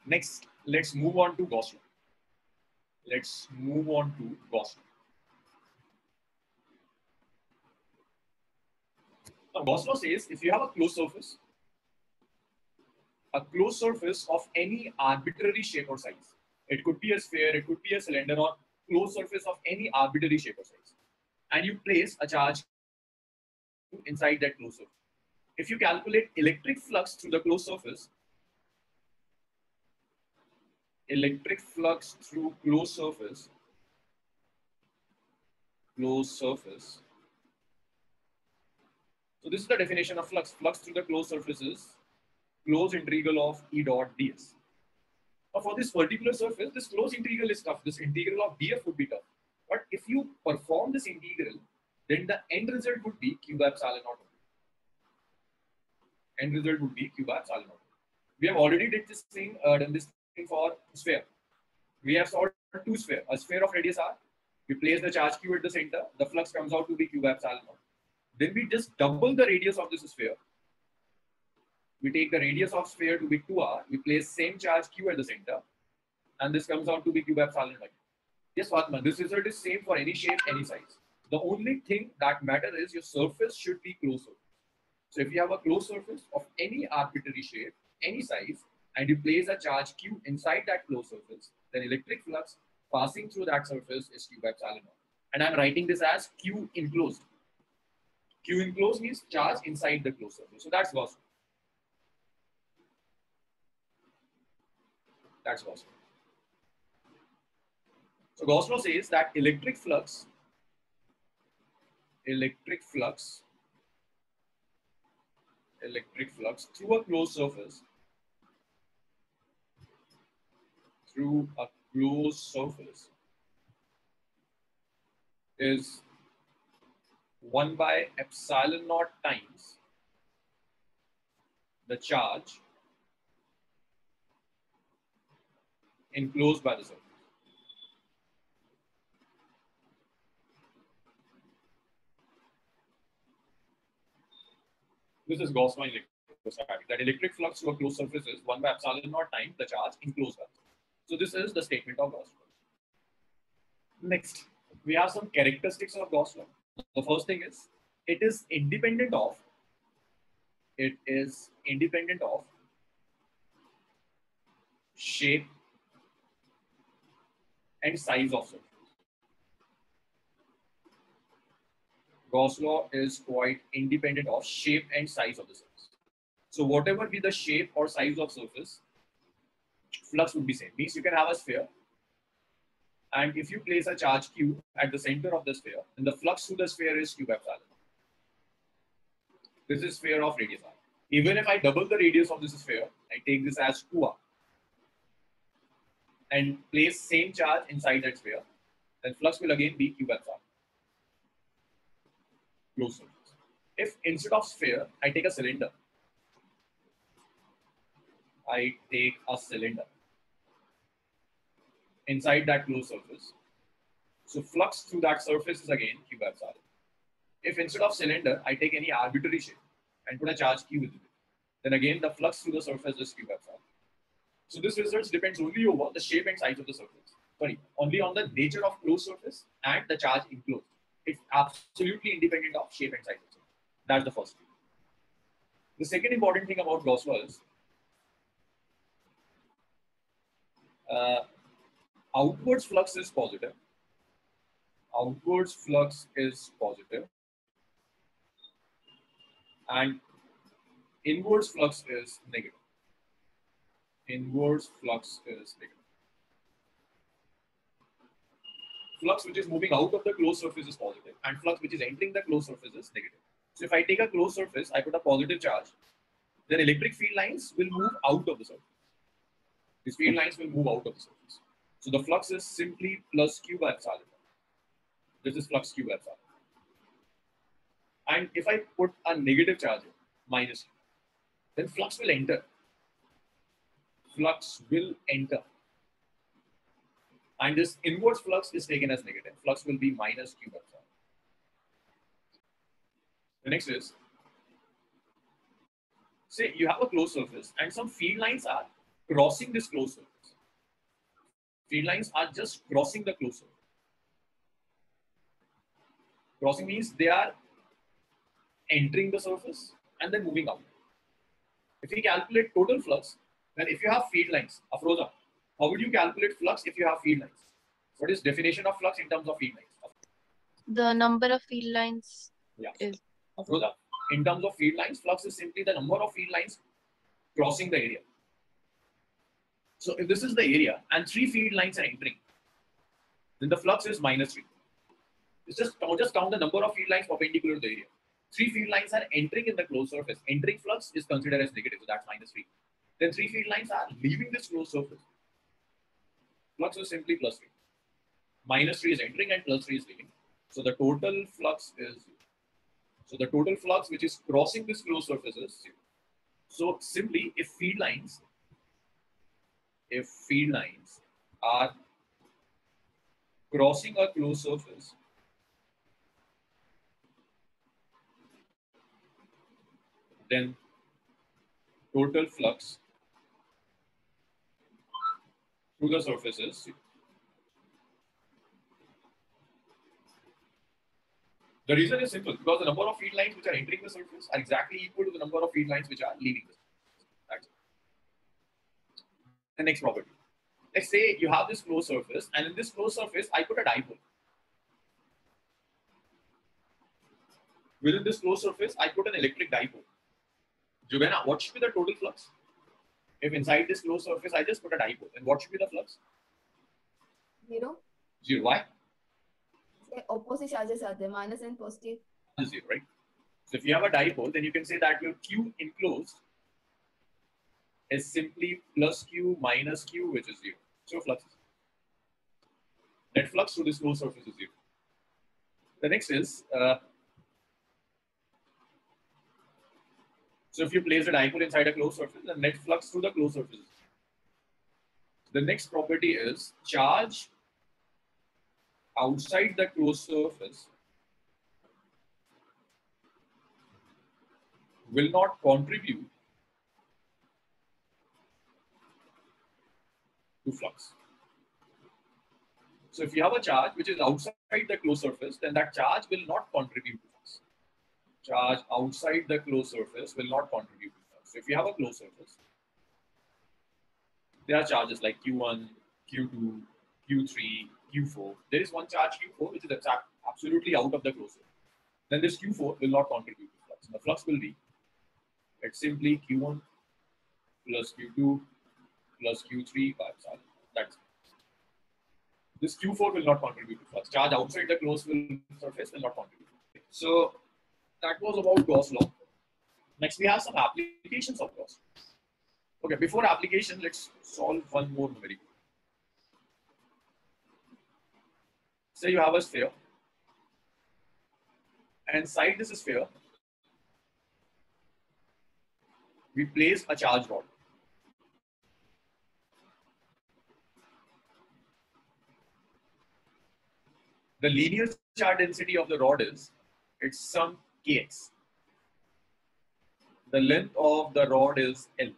Next, let's move on to Gauss Law. Let's move on to Gauss Law. Now, Gauss Law says if you have a closed surface of any arbitrary shape or size, it could be a sphere, it could be a cylinder, or closed surface of any arbitrary shape or size, and you place a charge inside that closed surface. If you calculate electric flux through the closed surface, electric flux through closed surface, so this is the definition of flux. Flux through the closed surface is closed integral of E dot ds. Now for this particular surface, this closed integral is tough. This integral of df would be tough. But if you perform this integral, then the end result would be q by epsilon naught. End result would be q by epsilon naught. We have already done this thing for sphere. We have solved two sphere, a sphere of radius r. We place the charge q at the center. The flux comes out to be q by epsilon naught. Then we just double the radius of this sphere. We take the radius of sphere to be 2r. We place same charge q at the center, and this comes out to be q by epsilon naught. Yes, Fatma, this result is same for any shape, any size. The only thing that matters is your surface should be closed surface. So if you have a closed surface of any arbitrary shape, any size, and you place a charge q inside that closed surface, then electric flux passing through that surface is q by epsilon naught. And I'm writing this as q enclosed. Q enclosed means charge inside the closed surface. So that's Gauss Law. That's Gauss Law. So Gauss Law says that electric flux through a closed surface is 1 by epsilon naught times the charge enclosed by the surface. This is Gauss Law in electrostatic. That electric flux through a closed surface is 1 by epsilon naught times the charge enclosed by the surface. So this is the statement of Gauss Law. Next, we have some characteristics of Gauss Law. The first thing is it is independent of shape and size of surface. Gauss Law is quite independent of shape and size of the surface. So whatever be the shape or size of surface, flux would be same. Means you can have a sphere, and if you place a charge q at the center of the sphere, then the flux through the sphere is q by epsilon. This is sphere of radius r. Even if I double the radius of this sphere, I take this as 2r and place same charge inside that sphere, then flux will again be q by epsilon. Closed surface. If instead of sphere, I take a cylinder, inside that closed surface, so flux through that surface is again q by epsilon. If instead of cylinder, I take any arbitrary shape and put a charge q with it, then again the flux through the surface is q by epsilon. So this result depends only over the shape and size of the surface. Sorry, only on the nature of closed surface and the charge enclosed. It's absolutely independent of shape and size of surface. That's the first thing. The second important thing about Gauss Law is outwards flux is positive. Outwards flux is positive, and inwards flux is negative. Inwards flux is negative. Flux which is moving out of the closed surface is positive, and flux which is entering the closed surface is negative. So if I take a closed surface, I put a positive charge, then electric field lines will move out of the surface. These field lines will move out of the surface. So the flux is simply plus q by epsilon. This is flux q by epsilon. And if I put a negative charge here, minus q, then flux will enter. Flux will enter. And this inwards flux is taken as negative. Flux will be minus q by epsilon. The next is, say you have a closed surface and some field lines are crossing this closed surface. Field lines are just crossing the closed surface. Crossing means they are entering the surface and then moving out. If we calculate total flux, then if you have field lines, Afroza, how would you calculate flux if you have field lines? What is definition of flux in terms of field lines? The number of field lines is. Afroza, in terms of field lines, flux is simply the number of field lines crossing the area. So if this is the area and 3 field lines are entering, then the flux is -3. It's just count the number of field lines perpendicular to the area. 3 field lines are entering in the closed surface. Entering flux is considered as negative, so that's -3. Then 3 field lines are leaving this closed surface. Flux is simply +3. -3 is entering and +3 is leaving. So the total flux is 0. So the total flux which is crossing this closed surface is 0. So simply, if field lines are crossing a closed surface, then total flux through the surface is 0. The reason is simple, because the number of field lines which are entering the surface are exactly equal to the number of field lines which are leaving the surface. That's it. The next property. Let's say you have this closed surface, and in this closed surface, I put a dipole. Within this closed surface, I put an electric dipole. Juvena, what should be the total flux? If inside this closed surface, I just put a dipole, then what should be the flux? 0. 0. Why? Opposite charges are there, minus and positive. 0, right? So if you have a dipole, then you can say that your Q enclosed is simply plus Q minus Q, which is 0. So flux is 0. Net flux through this closed surface is 0. The next is, so if you place a dipole inside a closed surface, the net flux through the closed surface is 0. The next property is charge outside the closed surface will not contribute to flux. So if you have a charge which is outside the closed surface, then that charge will not contribute to flux. Charge outside the closed surface will not contribute to flux. So if you have a closed surface, there are charges like Q1, Q2, Q3, Q4. There is one charge Q4 which is absolutely out of the closed surface. Then this Q4 will not contribute to flux. The flux will be, it's simply Q1 plus Q2 plus Q3 by epsilon. That's it. This Q4 will not contribute to flux. Charge outside the closed surface will not contribute. So that was about Gauss law. Next, we have some applications of Gauss. Okay, before application, let's solve one more numerical. Say you have a sphere, and inside this sphere, we place a charge rod. The linear charge density of the rod is, it's some kx. The length of the rod is L.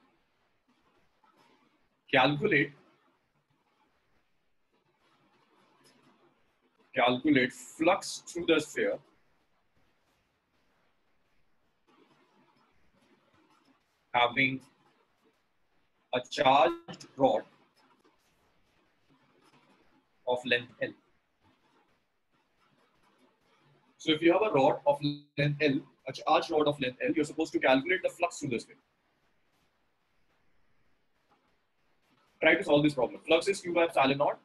Calculate flux through the sphere having a charged rod of length L. So if you have a rod of length L, a charged rod of length L, you're supposed to calculate the flux through the sphere. Try to solve this problem. Flux is Q by epsilon naught.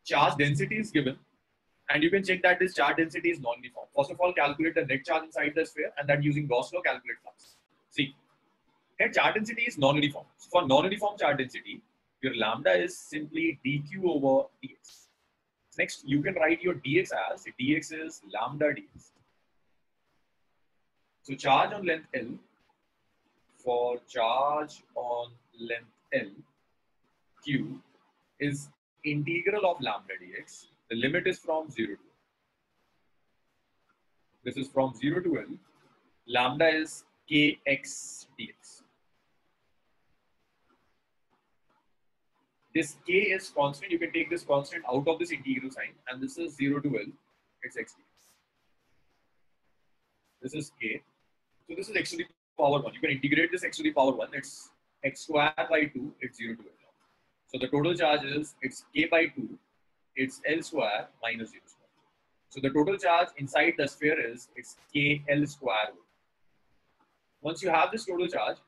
Charge density is given, and you can check that this charge density is non-uniform. First of all, calculate the net charge inside the sphere, and then using Gauss law, calculate flux. See, net charge density is non-uniform. So for non-uniform charge density, your lambda is simply dq over dx. Next, you can write your dx as dx is lambda dx. So charge on length L, for charge on length L, Q is integral of lambda dx. The limit is from 0 to L. This is from 0 to L. Lambda is kx dx. this k is constant. You can take this constant out of this integral sign, and this is 0 to L. It's x. This is k. So this is x to the power 1. You can integrate this x to the power 1. It's x square by 2. It's 0 to L. So the total charge is it's k by 2. It's L square minus 0 square. So the total charge inside the sphere is it's k L square. Once you have this total charge,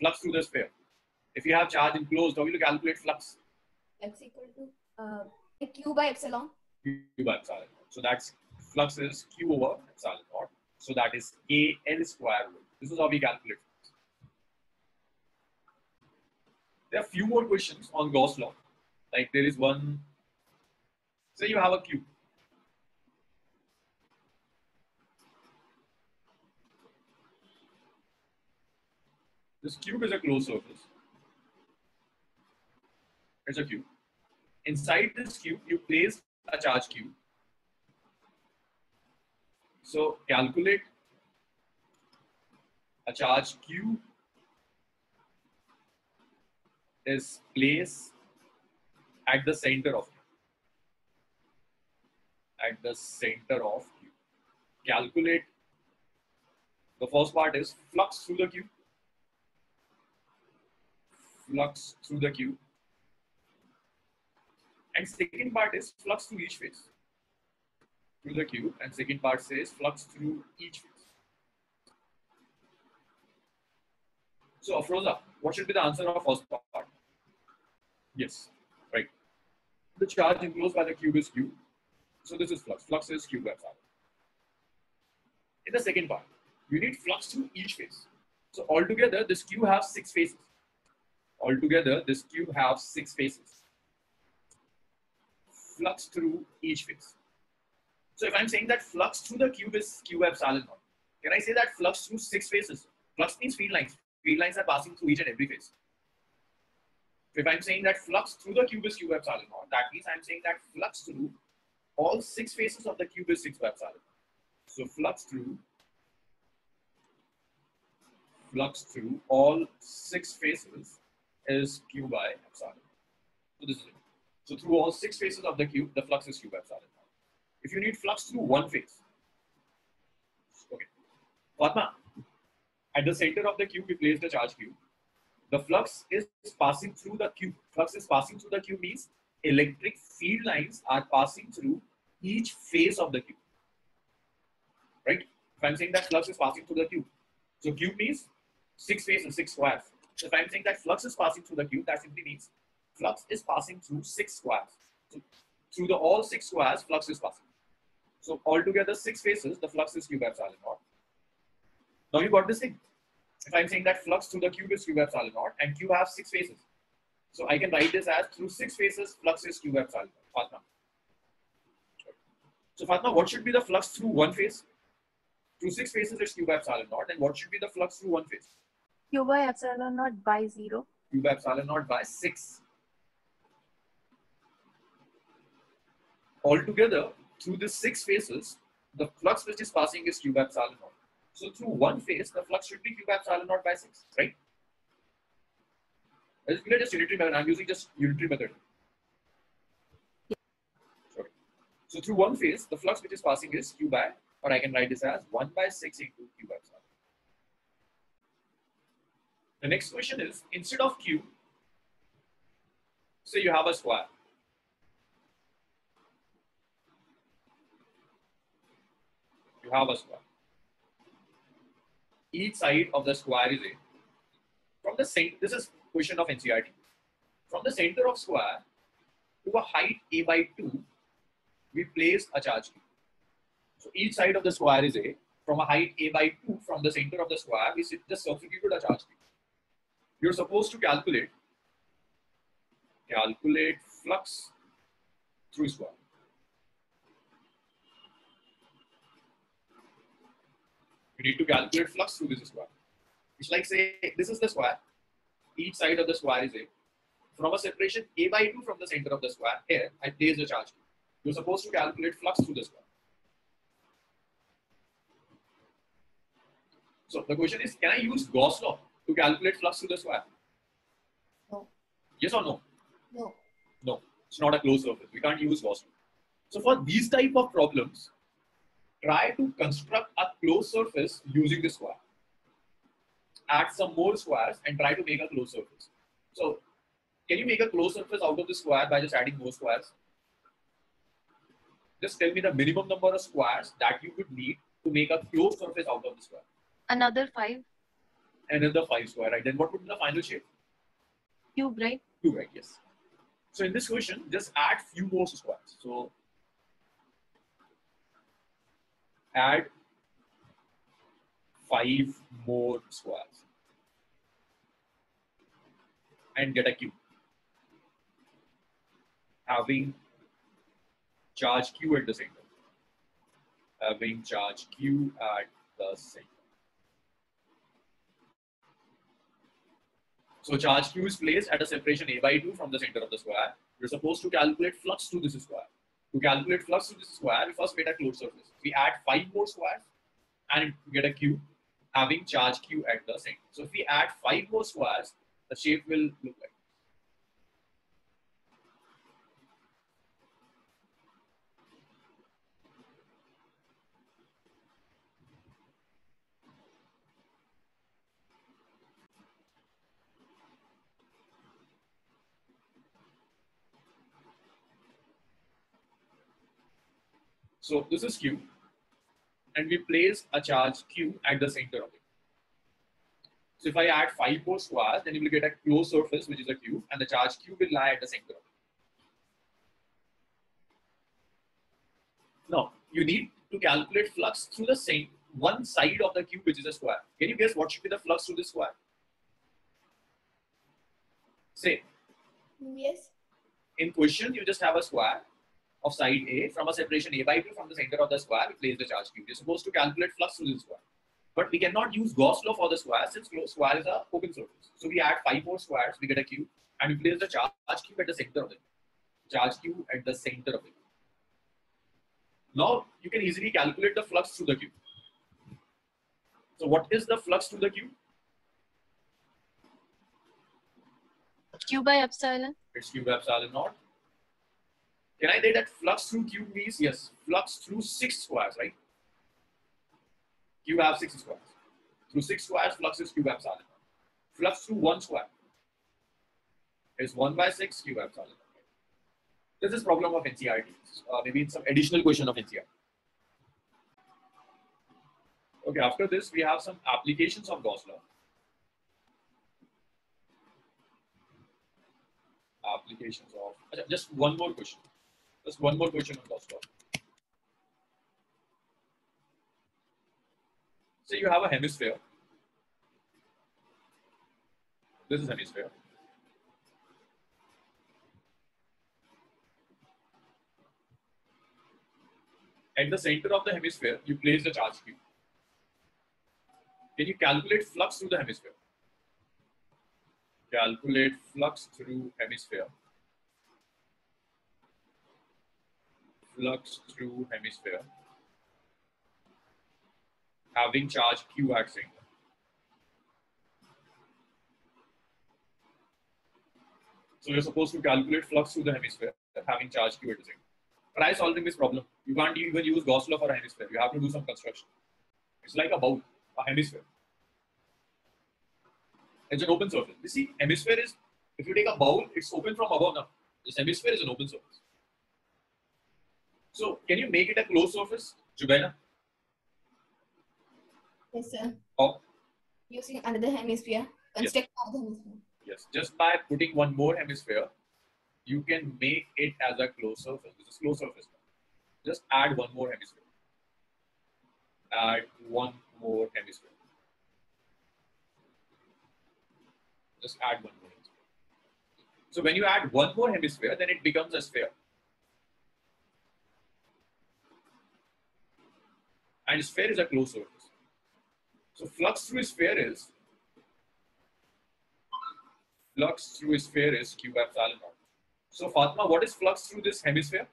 flux through the sphere. If you have charge enclosed, how will you calculate flux? X equal to Q by epsilon. Q by epsilon. So that's flux is Q over epsilon naught. So that is k L square. This is how we calculate flux. There are a few more questions on Gauss law. Like there is one. Say you have a cube. This cube is a closed surface. It's a cube. Inside this cube, you place a charge q. So calculate a charge q is placed at the center of q. At the center of q. Calculate. The first part is flux through the cube. Flux through the cube. And second part is flux through each phase. Through the cube. And second part says flux through each phase. So Afroza, what should be the answer of first part? Yes, right. The charge enclosed by the cube is q. So this is flux. Flux is q by epsilon. In the second part, you need flux through each phase. So altogether, this cube has 6 phases. Altogether, this cube has 6 phases. Flux through each phase. So if I'm saying that flux through the cube is q by epsilon naught, can I say that flux through 6 phases? Flux means field lines. Field lines are passing through each and every phase. If I'm saying that flux through the cube is q by epsilon naught, that means I'm saying that flux through all 6 phases of the cube is 6 by epsilon. So flux through all 6 phases is q by epsilon. So this is it. So through all 6 phases of the cube, the flux is q by epsilon. If you need flux through one phase, okay. Fatma, at the center of the cube, we place the charge q. The flux is passing through the cube. Flux is passing through the cube means electric field lines are passing through each phase of the cube. Right? If I'm saying that flux is passing through the cube, so cube means 6 phases, 6 squares. So if I'm saying that flux is passing through the cube, that simply means flux is passing through 6 squares. So through all 6 squares, flux is passing. So altogether 6 phases, the flux is q by epsilon naught. Now you got this thing. If I'm saying that flux through the cube is q by epsilon naught, and cube has 6 phases, so I can write this as through 6 phases, flux is q by epsilon naught. Fatma. So Fatma, what should be the flux through one phase? Through 6 phases, it's q by epsilon naught, and what should be the flux through one phase? Q by epsilon naught by 0. Q by epsilon naught by 6. Altogether, through the 6 phases, the flux which is passing is q by epsilon naught. So through one phase, the flux should be q by epsilon naught by 6, right? Let's just unitary method. I'm using just unitary method. Sorry. So through one phase, the flux which is passing is q by, or I can write this as 1 by 6 into q by epsilon. The next question is, instead of q, say you have a square. You have a square. Each side of the square is a. From the center, this is question of NCERT. From the center of square to a height a by 2, we place a charge q. So each side of the square is a. From a height a by 2, from the center of the square, we just substitute a charge q. You're supposed to calculate flux through square. You need to calculate flux through this square. It's like, say, this is the square. Each side of the square is a. From a separation a by 2 from the center of the square, here, I place the charge q. You're supposed to calculate flux through the square. So the question is, can I use Gauss law to calculate flux through the square? No. Yes or no? No. No, it's not a closed surface. We can't use Gauss Law. So for these type of problems, try to construct a closed surface using the square. Add some more squares and try to make a closed surface. So can you make a closed surface out of the square by just adding more squares? Just tell me the minimum number of squares that you would need to make a closed surface out of the square. Another 5. Another 5 square, right? Then what would be the final shape? Cube, right? Cube, right? Yes. So in this question, just add few more squares. So add 5 more squares and get a cube having charge q at the center. Having charge q at the center. So charge q is placed at a separation a by 2 from the center of the square. We're supposed to calculate flux to this square. To calculate flux to this square, we first get a closed surface. We add 5 more squares and get a cube having charge q at the center. So if we add 5 more squares, the shape will look like. So this is q, and we place a charge q at the center of it. So if I add 5 more squares, then you will get a closed surface, which is a cube, and the charge q will lie at the center of it. Now, you need to calculate flux through the same one side of the cube, which is a square. Can you guess what should be the flux through this square? Say, Yes. in question, you just have a square of side A from a separation a by 2 from the center of the square. We place the charge q. You're supposed to calculate flux through this square. But we cannot use Gauss law for the square since square is an open surface. So we add 5 more squares, we get a cube, and we place the charge cube at the center of it. Charge cube at the center of it. Now you can easily calculate the flux through the cube. So what is the flux through the cube? Q by epsilon. It's q by epsilon naught. Can I say that flux through cube means yes, flux through 6 squares, right? Cube have 6 squares. Through 6 squares, flux is q by epsilon. Flux through 1 square is 1 by 6 q by epsilon. This is problem of NCERT. Maybe it's some additional question of NCERT. Okay, after this, we have some applications of Gauss law. Applications of just one more question. Just one more question on Gauss law. So you have a hemisphere. This is hemisphere. At the center of the hemisphere, you place the charge q. Can you calculate flux through the hemisphere? Calculate flux through hemisphere. Flux through hemisphere. Having charge q at center. So you're supposed to calculate flux through the hemisphere, having charge q at the center. Try solving this problem. You can't even use Gauss law for a hemisphere. You have to do some construction. It's like a bowl, a hemisphere. It's an open surface. You see, hemisphere is, if you take a bowl, it's open from above now. This hemisphere is an open surface. So, can you make it a closed surface, Jubaina? Yes, sir. Oh. Using another hemisphere. Construct another hemisphere. Yes. Just by putting one more hemisphere, you can make it as a closed surface. This is closed surface. Just add one more hemisphere. Add one more hemisphere. Just add one more hemisphere. So when you add one more hemisphere, then it becomes a sphere. And sphere is a closed surface. So flux through a sphere is q by epsilon naught. So Fatma, what is flux through this hemisphere?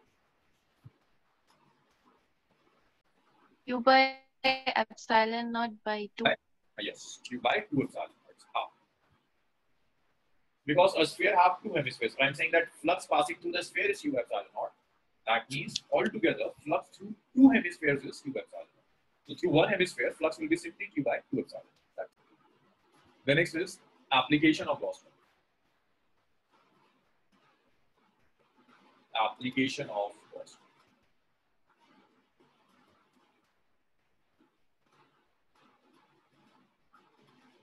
Q by epsilon naught by 2. Yes, q by 2 epsilon naught. Half. Because a sphere have two hemispheres. So I'm saying that flux passing through the sphere is Q epsilon naught. That means altogether flux through two hemispheres is Q epsilon naught. So through one hemisphere, flux will be simply Q by 2 epsilon. That's it. The next is application of Gauss Law. Application of Gauss Law.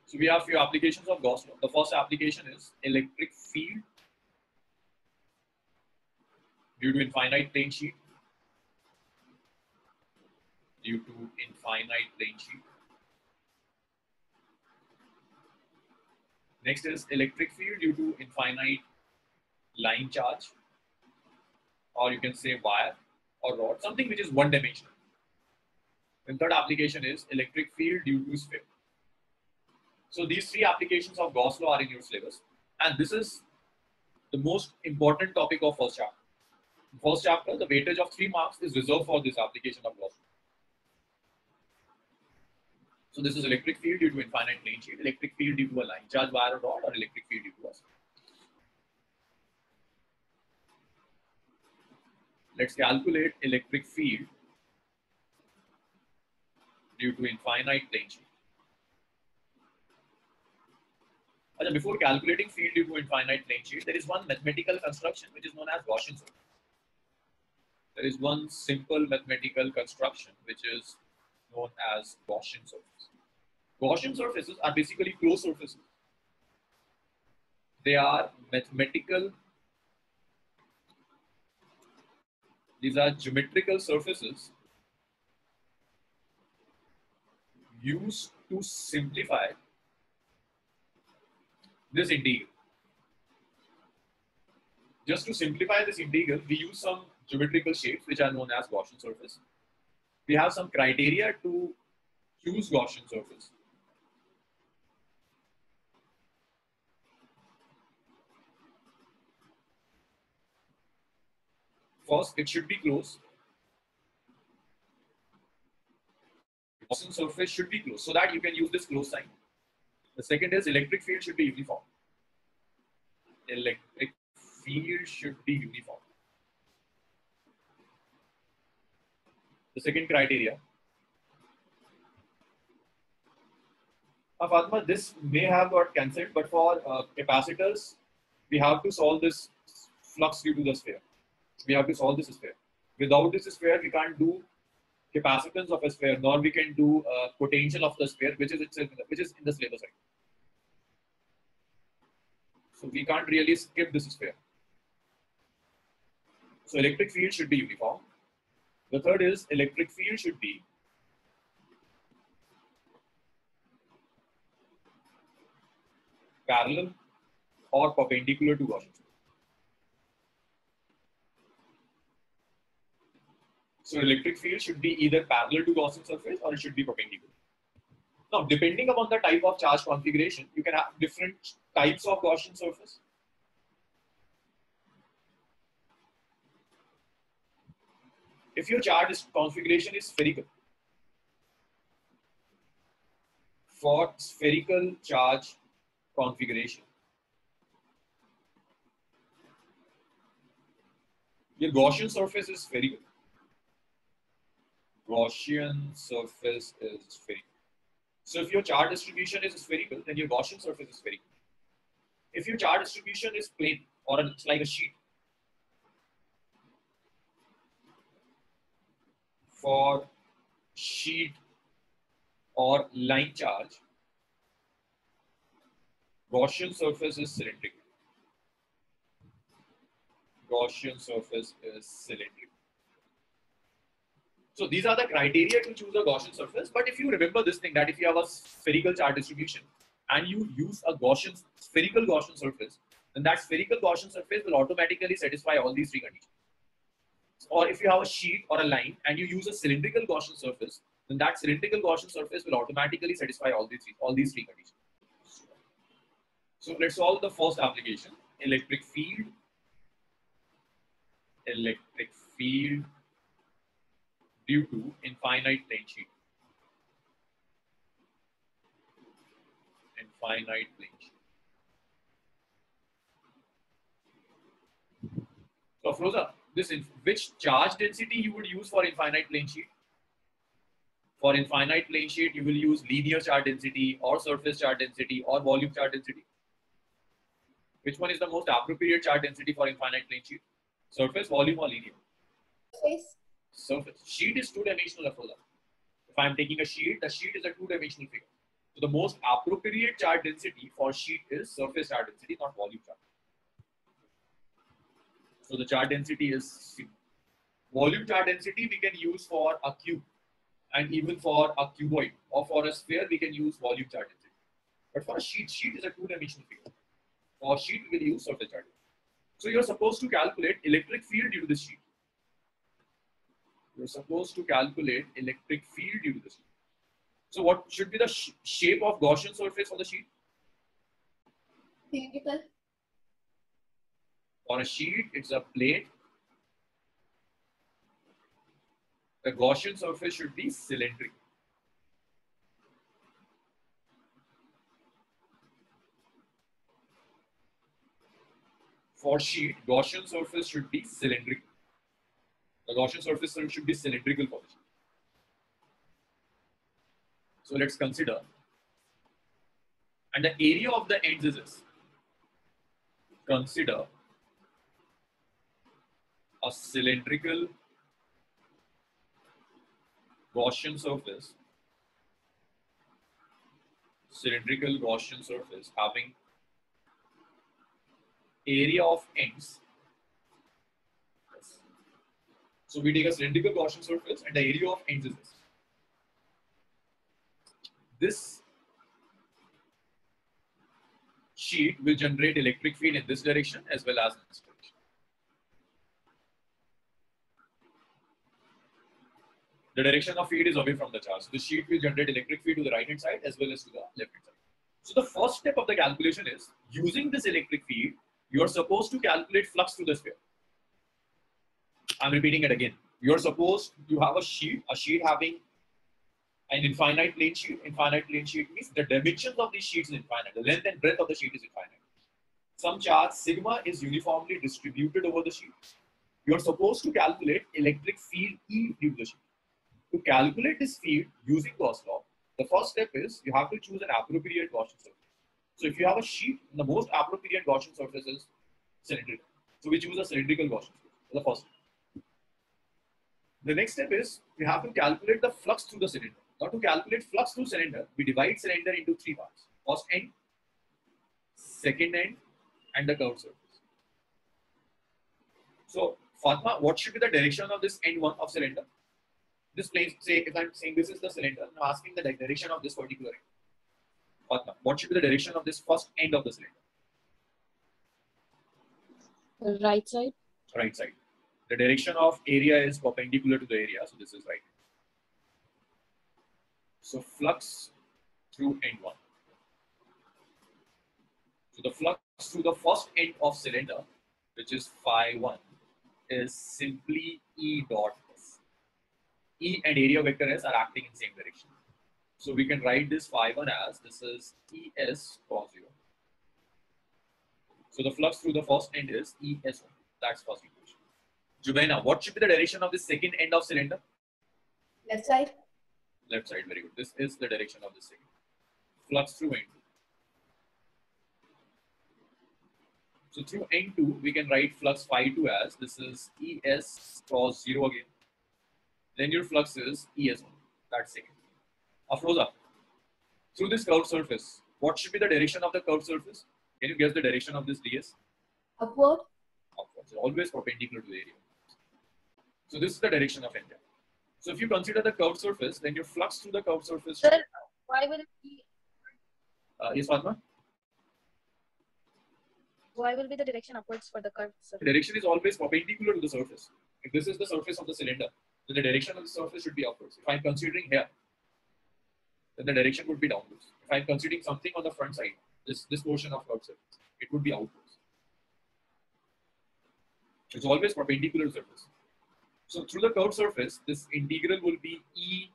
So we have few applications of Gauss Law. The first application is electric field due to infinite plane sheet. Due to infinite plane sheet. Next is electric field due to infinite line charge, or you can say wire or rod, something which is one dimensional. And third application is electric field due to sphere. So these three applications of Gauss Law are in your syllabus, and this is the most important topic of first chapter. First chapter, the weightage of 3 marks is reserved for this application of Gauss Law. So this is electric field due to infinite plane sheet, electric field due to a line charge wire or rod, or electric field due to a sphere. Let's calculate electric field due to infinite plane sheet. Before calculating field due to infinite plane sheet, there is one mathematical construction which is known as Gaussian surface. There is one simple mathematical construction which is known as Gaussian surface. Gaussian surfaces are basically closed surfaces. They are mathematical, these are geometrical surfaces used to simplify this integral. Just to simplify this integral, we use some geometrical shapes which are known as Gaussian surface. We have some criteria to choose Gaussian surface. First, it should be closed. Gaussian surface should be closed so that you can use this close sign. The second is electric field should be uniform. Electric field should be uniform. The second criteria. Fatima, this may have got cancelled, but for capacitors, we have to solve this flux due to the sphere. We have to solve this sphere. Without this sphere, we can't do capacitance of a sphere, nor we can do potential of the sphere, which is itself in the syllabus. Right? So we can't really skip this sphere. So electric field should be uniform. The third is electric field should be parallel or perpendicular to Gaussian surface. So electric field should be either parallel to Gaussian surface or it should be perpendicular. Now, depending upon the type of charge configuration, you can have different types of Gaussian surface. If your charge configuration is spherical, for spherical charge configuration, your Gaussian surface is spherical. Gaussian surface is spherical. So if your charge distribution is spherical, then your Gaussian surface is spherical. If your charge distribution is plane or it's like a sheet, for sheet or line charge, Gaussian surface is cylindrical. Gaussian surface is cylindrical. So these are the criteria to choose a Gaussian surface. But if you remember this thing, that if you have a spherical charge distribution and you use a spherical Gaussian surface, then that spherical Gaussian surface will automatically satisfy all these three conditions. Or if you have a sheet or a line and you use a cylindrical Gaussian surface, then that cylindrical Gaussian surface will automatically satisfy all these three conditions. So let's solve the first application, electric field. Electric field due to infinite plane sheet. Infinite plane sheet. Afroza, which charge density you would use for infinite plane sheet? For infinite plane sheet, you will use linear charge density or surface charge density or volume charge density. Which one is the most appropriate charge density for infinite plane sheet? Surface, volume, or linear? Surface. Surface. Sheet is two-dimensional, Afroza. If I am taking a sheet, the sheet is a two-dimensional figure. So the most appropriate charge density for sheet is surface charge density, not volume charge. So the charge density is C. Volume charge density we can use for a cube and even for a cuboid, or for a sphere we can use volume charge density. But for a sheet is a two-dimensional figure. For sheet we will use surface charge density. So you're supposed to calculate electric field due to this sheet. You're supposed to calculate electric field due to this sheet. So what should be the shape of Gaussian surface for the sheet? Cylindrical. For a sheet, it's a plate. The Gaussian surface should be cylindrical. For sheet, Gaussian surface should be cylindrical. The Gaussian surface should be cylindrical for the sheet. So let's consider. And the area of the ends is this. Consider a cylindrical Gaussian surface. Cylindrical Gaussian surface having area of ends. So we take a cylindrical Gaussian surface and the area of ends is this. This sheet will generate electric field in this direction as well as in this direction. The direction of field is away from the charge. So the sheet will generate electric field to the right hand side as well as to the left hand side. So the first step of the calculation is, using this electric field, you are supposed to calculate flux through the sphere. I'm repeating it again. You have a sheet having an infinite plane sheet. Infinite plane sheet means the dimensions of these sheets is infinite. The length and breadth of the sheet is infinite. Some charge sigma is uniformly distributed over the sheet. You are supposed to calculate electric field E due to the sheet. To calculate this field using Gauss law, the first step is you have to choose an appropriate Gaussian surface. So if you have a sheet, the most appropriate Gaussian surface is cylindrical. So we choose a cylindrical Gaussian surface for the first step. The next step is we have to calculate the flux through the cylinder. Now to calculate flux through cylinder, we divide cylinder into three parts: first end, second end, and the curved surface. So Fatma, what should be the direction of this end one of cylinder? This plane, say if I'm saying this is the cylinder, I'm asking the direction of this particular end. Fatma, what should be the direction of this first end of the cylinder? Right side. Right side. The direction of area is perpendicular to the area, so this is right. So flux through end one. So the flux through the first end of cylinder, which is phi 1, is simply E dot S. E and area vector S are acting in same direction. So we can write this phi 1 as this is ES cos 0. So the flux through the first end is ES1. That's first equation. Jubaina, what should be the direction of the second end of cylinder? Left side. Left side, very good. This is the direction of the second. Flux through end. So through N2, we can write flux phi 2 as this is ES cos 0 again. Then your flux is ES1. That's second. Afroza, through this curved surface, what should be the direction of the curved surface? Can you guess the direction of this DS? Upward. Upwards. Always perpendicular to the area. So this is the direction of N. So if you consider the curved surface, then your flux through the curved surface. Sir, why will it be? Yes, Fatma? Why will be the direction upwards for the curved surface? The direction is always perpendicular to the surface. If this is the surface of the cylinder, then the direction of the surface should be upwards. If I'm considering here, then the direction would be downwards. If I'm considering something on the front side, this portion of curved surface, it would be outwards. It's always perpendicular to surface. So through the curved surface, this integral will be E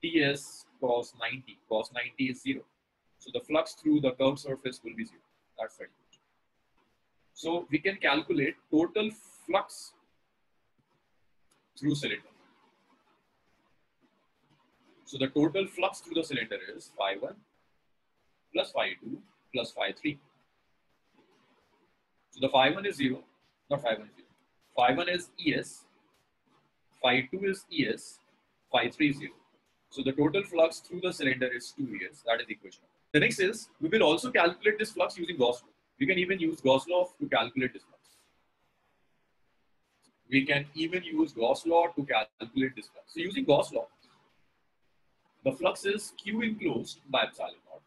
ts cos 90. Cos 90 is 0. So the flux through the curved surface will be 0. That's right. So we can calculate total flux through cylinder. So the total flux through the cylinder is phi1 plus phi2 plus phi3. So the phi1 is 0, not phi1 is 0. Phi1 is ES, phi2 is ES, phi3 is 0. So the total flux through the cylinder is 2ES. That is the equation. The next is, we will also calculate this flux using Gauss Law. We can even use Gauss Law to calculate this flux. We can even use Gauss Law to calculate this flux. So using Gauss Law, the flux is Q enclosed by epsilon naught.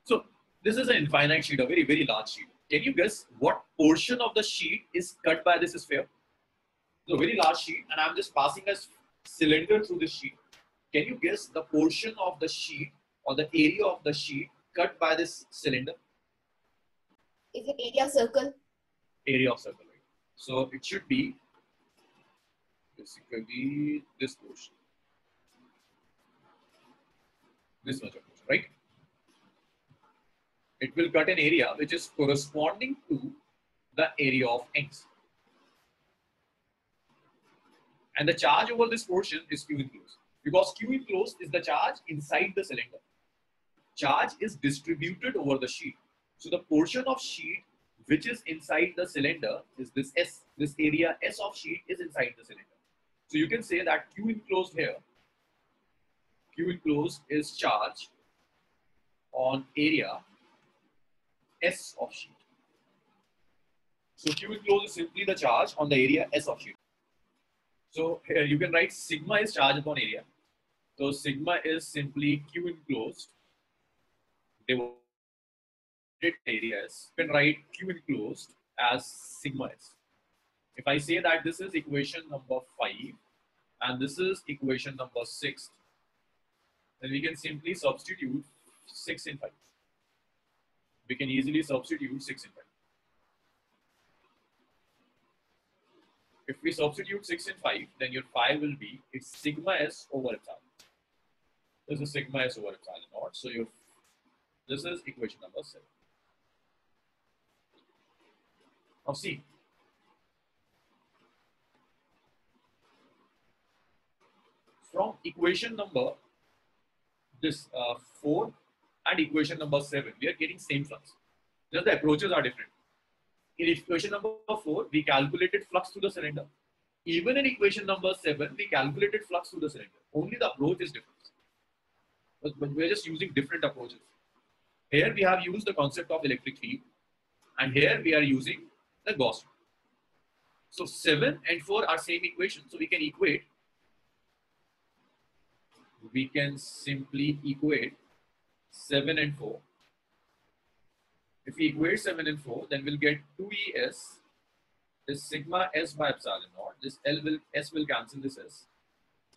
So this is an infinite sheet, a very, very large sheet. Can you guess what portion of the sheet is cut by this sphere? So very large sheet, and I'm just passing a cylinder through this sheet. Can you guess the portion of the sheet or the area of the sheet cut by this cylinder? Is it area of circle? Area of circle, right? So it should be basically this portion. This much of portion, right? It will cut an area which is corresponding to the area of ends. And the charge over this portion is Q enclosed. Because Q enclosed is the charge inside the cylinder. Charge is distributed over the sheet. So the portion of sheet which is inside the cylinder is this S. This area S of sheet is inside the cylinder. So you can say that Q enclosed here, Q enclosed is charge on area S of sheet. So Q enclosed is simply the charge on the area S of sheet. So here you can write sigma is charge upon area. So sigma is simply Q enclosed divided area S. You can write Q enclosed as sigma S. If I say that this is equation number 5 and this is equation number 6, then we can simply substitute 6 in 5. We can easily substitute 6 in 5. If we substitute 6 in 5, then your phi will be it's sigma S over epsilon. This is sigma S over epsilon naught. So this is equation number 7. Now see, from equation number 4 and equation number 7, we are getting same flux. Just the approaches are different. In equation number 4, we calculated flux through the cylinder. Even in equation number 7, we calculated flux through the cylinder. Only the approach is different. But we're just using different approaches. Here we have used the concept of electric field, and here we are using the Gauss law. So 7 and 4 are same equation, so we can equate. We can simply equate 7 and 4. If we equate 7 and 4, then we'll get 2ES is sigma S by epsilon naught. This S will cancel this S,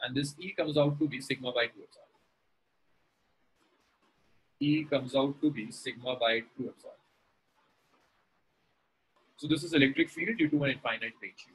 and this E comes out to be sigma by 2 epsilon. E comes out to be sigma by 2 epsilon. So this is electric field due to an infinite plane sheet.